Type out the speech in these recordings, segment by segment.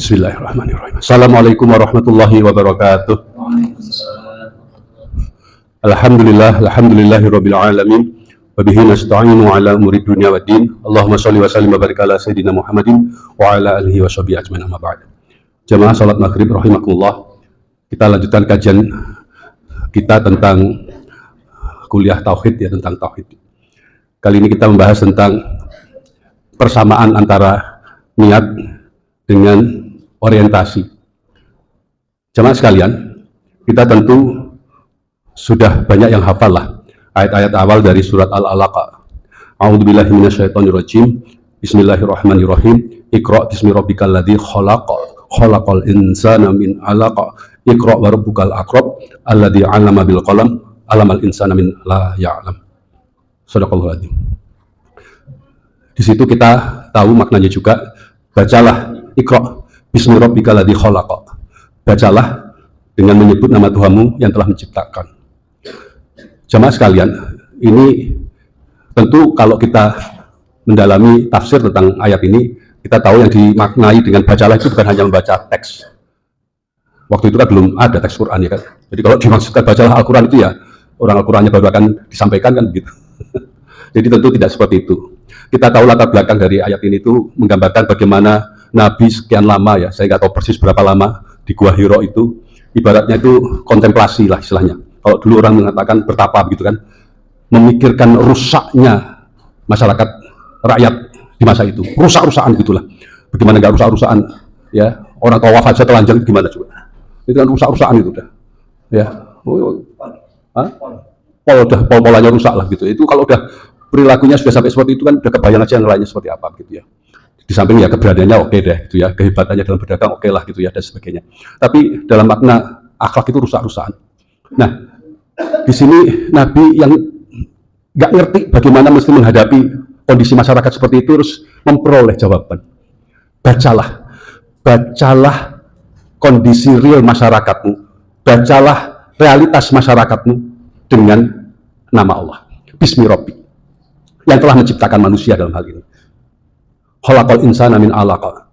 Bismillahirrahmanirrahim. Assalamualaikum warahmatullahi wabarakatuh. Alhamdulillahirabbil alamin. Wa bihi nasta'inu ala umuri dunya waddin. Allahumma shalli wa sallim wa barik ala sayidina Muhammadin wa ala alihi wa sahbihi ajmain, amma ba'd. Jamaah salat maghrib rahimakumullah. Kita lanjutkan kajian kita tentang kuliah tauhid, ya, tentang tauhid. Kali ini kita membahas tentang persamaan antara niat dengan orientasi. Jamaah sekalian, kita tentu sudah banyak yang hafal lah ayat-ayat awal dari surat Al-Alaq. A'udzubillahi minasyaitonirrajim. Bismillahirrahmanirrahim. Iqra' bismi rabbikal ladzi khalaq. Khalaqal insana min 'alaq. Iqra' wa rabbukal akram. Alladzi 'allama bil qalam. 'allamal insana min la ya'lam. Shadaqallahul adzim. Di situ kita tahu maknanya juga. Bacalah, Iqra' bismi rabbikal ladzi khalaq. Bacalah dengan menyebut nama Tuhanmu yang telah menciptakan. Jamaah sekalian, ini tentu kalau kita mendalami tafsir tentang ayat ini, kita tahu yang dimaknai dengan bacalah itu bukan hanya membaca teks. Waktu itu kan belum ada teks Quran, ya kan. Jadi kalau dimaksudkan bacalah Al-Quran itu ya orang Al-Qurannya baru akan disampaikan, kan begitu. Jadi tentu tidak seperti itu. Kita tahu latar belakang dari ayat ini itu menggambarkan bagaimana Nabi sekian lama, ya, saya nggak tahu persis berapa lama di Gua Hiro itu, ibaratnya itu kontemplasi lah istilahnya. Kalau dulu orang mengatakan bertapa begitu kan, memikirkan rusaknya masyarakat rakyat di masa itu, rusak-rusakan gitulah. Bagaimana nggak rusak-rusakan, ya, orang tawaf aja telanjang gimana coba? Itu kan rusak-rusakan itu udah, ya. Polanya rusak lah gitu. Itu kalau udah perilakunya sudah sampai seperti itu kan udah kebayang aja yang lainnya seperti apa gitu ya. Di samping ya keberadaannya oke deh gitu ya, kehebatannya dalam berdagang oke lah gitu ya, dan sebagainya. Tapi dalam makna akhlak itu rusak-rusakan. Nah, di sini Nabi yang nggak ngerti bagaimana mesti menghadapi kondisi masyarakat seperti itu terus memperoleh jawaban. Bacalah kondisi real masyarakatmu, bacalah realitas masyarakatmu dengan nama Allah. Bismi Rabbi, yang telah menciptakan manusia dalam hal ini. Khalaqal insana min 'alaq.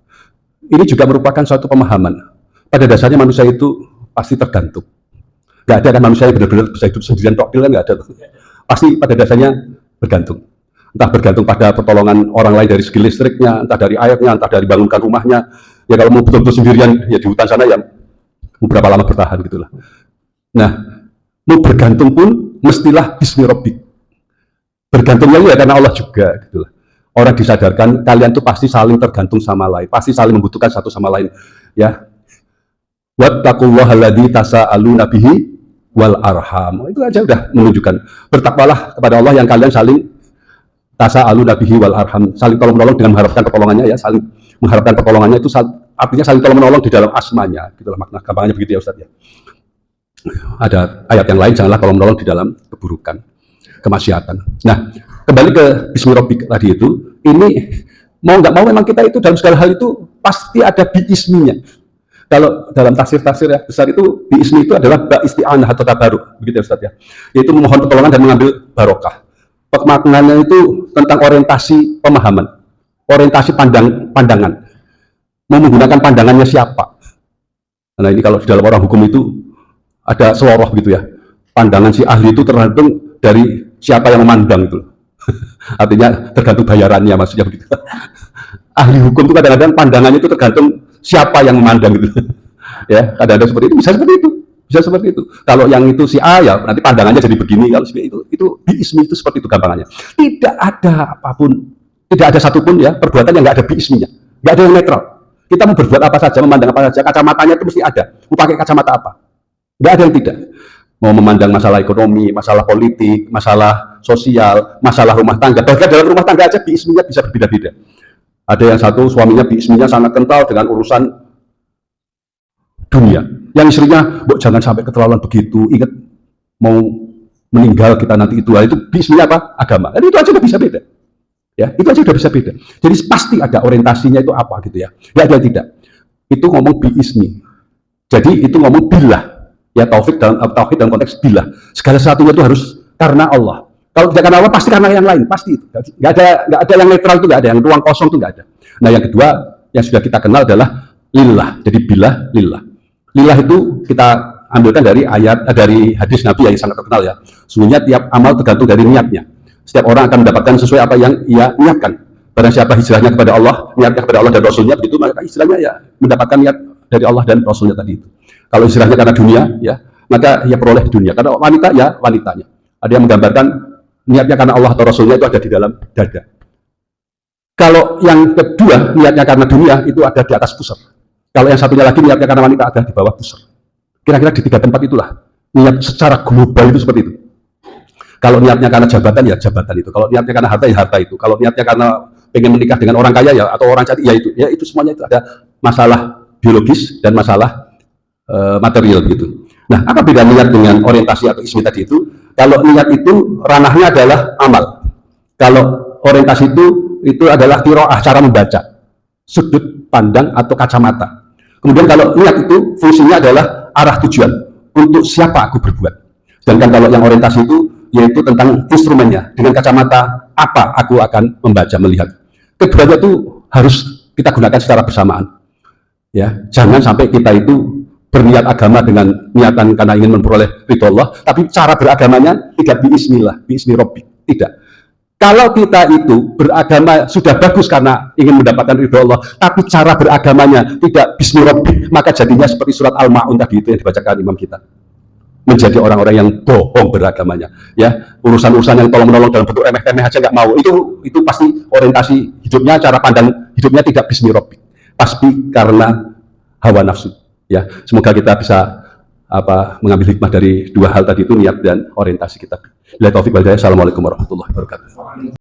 Ini juga merupakan suatu pemahaman. Pada dasarnya manusia itu pasti tergantung. Gak ada kan manusia yang benar-benar bisa hidup sendirian tok, kan gak ada. Pasti pada dasarnya bergantung. Entah bergantung pada pertolongan orang lain dari segi listriknya, entah dari airnya, entah dari bangunkan rumahnya. Ya kalau mau betul-betul sendirian ya di hutan sana ya mau berapa lama bertahan gitulah. Nah, mau bergantung pun mestilah bismi rabbik. Bergantungnya ya karena Allah juga gitulah. Orang disadarkan kalian tuh pasti saling tergantung sama lain, pasti saling membutuhkan satu sama lain, ya. Wattaqullaha alladzi tasaaluna bihi wal arham. Itu aja udah menunjukkan bertakwalah kepada Allah yang kalian saling tasaaluna bihi wal arham, saling tolong-menolong dengan mengharapkan pertolongannya, ya, saling mengharapkan pertolongannya itu artinya saling tolong-menolong di dalam asmanya, gitulah makna gampangnya begitu ya Ustaz ya. Ada ayat yang lain, janganlah tolong-menolong di dalam keburukan, kemaksiatan. Nah, kembali ke Bismi Rabbik tadi itu, ini mau nggak mau memang kita itu dalam segala hal itu pasti ada biisminya. Kalau dalam tafsir-tafsir ya besar itu biismi itu adalah isti'anah atau tabaruk, begitu ya Ustaz ya. Yaitu memohon pertolongan dan mengambil barokah. Maknanya itu tentang orientasi pemahaman, orientasi pandangan. Mau menggunakan pandangannya siapa? Nah ini kalau di dalam orang hukum itu ada seloroh gitu ya. Pandangan si ahli itu tergantung dari siapa yang memandang itu. Artinya tergantung bayarannya, maksudnya begitu. Ahli hukum itu kadang-kadang pandangannya itu tergantung siapa yang memandang gitu. Ya, kadang-kadang seperti itu, bisa seperti itu. Kalau yang itu si A ya nanti pandangannya jadi begini, kalau itu biismi itu seperti itu gampangannya. Tidak ada apapun, tidak ada satupun ya perbuatan yang nggak ada biisminya, nggak ada yang netral. Kita mau berbuat apa saja, memandang apa saja, kacamatanya itu mesti ada. Mau pakai kacamata apa? Nggak ada yang tidak. Mau memandang masalah ekonomi, masalah politik, masalah sosial, masalah rumah tangga. Bahkan dalam rumah tangga aja biisminya bisa berbeda-beda. Ada yang satu suaminya biisminya sangat kental dengan urusan dunia. Yang istrinya, jangan sampai keterlaluan begitu. Ingat mau meninggal kita nanti itu biisminya apa? Agama. Dan itu aja udah bisa beda. Ya, itu aja udah bisa beda. Jadi pasti ada orientasinya itu apa gitu ya. Nggak ada yang tidak. Itu ngomong biismi. Jadi itu ngomong billah. Ya tauhid dalam konteks billah. Segala sesuatunya itu harus karena Allah. Kalau tidak karena Allah pasti karena yang lain, pasti itu. Nggak ada yang netral itu, nggak ada yang ruang kosong itu, nggak ada. Nah yang kedua yang sudah kita kenal adalah lillah. Jadi billah lillah. Lillah itu kita ambilkan dari dari hadis Nabi yang sangat terkenal ya. Sungguhnya tiap amal tergantung dari niatnya. Setiap orang akan mendapatkan sesuai apa yang ia niatkan. Barang siapa hijrahnya kepada Allah, niatnya kepada Allah dan Rasulnya, begitu maka hijrahnya ya mendapatkan niat dari Allah dan Rasulnya tadi itu. Kalau hijrahnya karena dunia, ya maka ia peroleh dunia. Karena wanita ya wanitanya. Ada yang menggambarkan niatnya karena Allah atau Rasulnya itu ada di dalam dada. Kalau yang kedua niatnya karena dunia itu ada di atas pusar. Kalau yang satunya lagi niatnya karena wanita ada di bawah pusar. Kira-kira di 3 tempat itulah niat secara global itu seperti itu. Kalau niatnya karena jabatan ya jabatan itu. Kalau niatnya karena harta ya harta itu. Kalau niatnya karena pengen menikah dengan orang kaya ya atau orang cantik ya itu semuanya itu ada masalah biologis dan masalah material gitu. Nah, apa beda niat dengan orientasi atau ismi tadi itu? Kalau niat itu ranahnya adalah amal. Kalau orientasi itu adalah qiraah, cara membaca, sudut pandang atau kacamata. Kemudian kalau niat itu fungsinya adalah arah tujuan, untuk siapa aku berbuat. Sedangkan kalau yang orientasi itu yaitu tentang instrumennya, dengan kacamata apa aku akan membaca, melihat. Keduanya itu harus kita gunakan secara bersamaan. Ya, jangan sampai kita itu berniat agama dengan niatan karena ingin memperoleh ridho Allah, tapi cara beragamanya tidak biismillah, biismi Rabbi, tidak. Kalau kita itu beragama sudah bagus karena ingin mendapatkan ridho Allah, tapi cara beragamanya tidak bismi Rabbi, maka jadinya seperti surat Al-Ma'un tadi itu yang dibacakan imam kita. Menjadi orang-orang yang bohong beragamanya. Ya, urusan-urusan yang tolong-menolong dalam bentuk remeh-temeh aja nggak mau. Itu pasti orientasi hidupnya, cara pandang hidupnya tidak bismi Rabbi. Pasti karena hawa nafsu. Ya, semoga kita bisa mengambil hikmah dari 2 hal tadi itu, niat dan orientasi kita. Bila taufik wal hidayah. Assalamualaikum warahmatullahi wabarakatuh.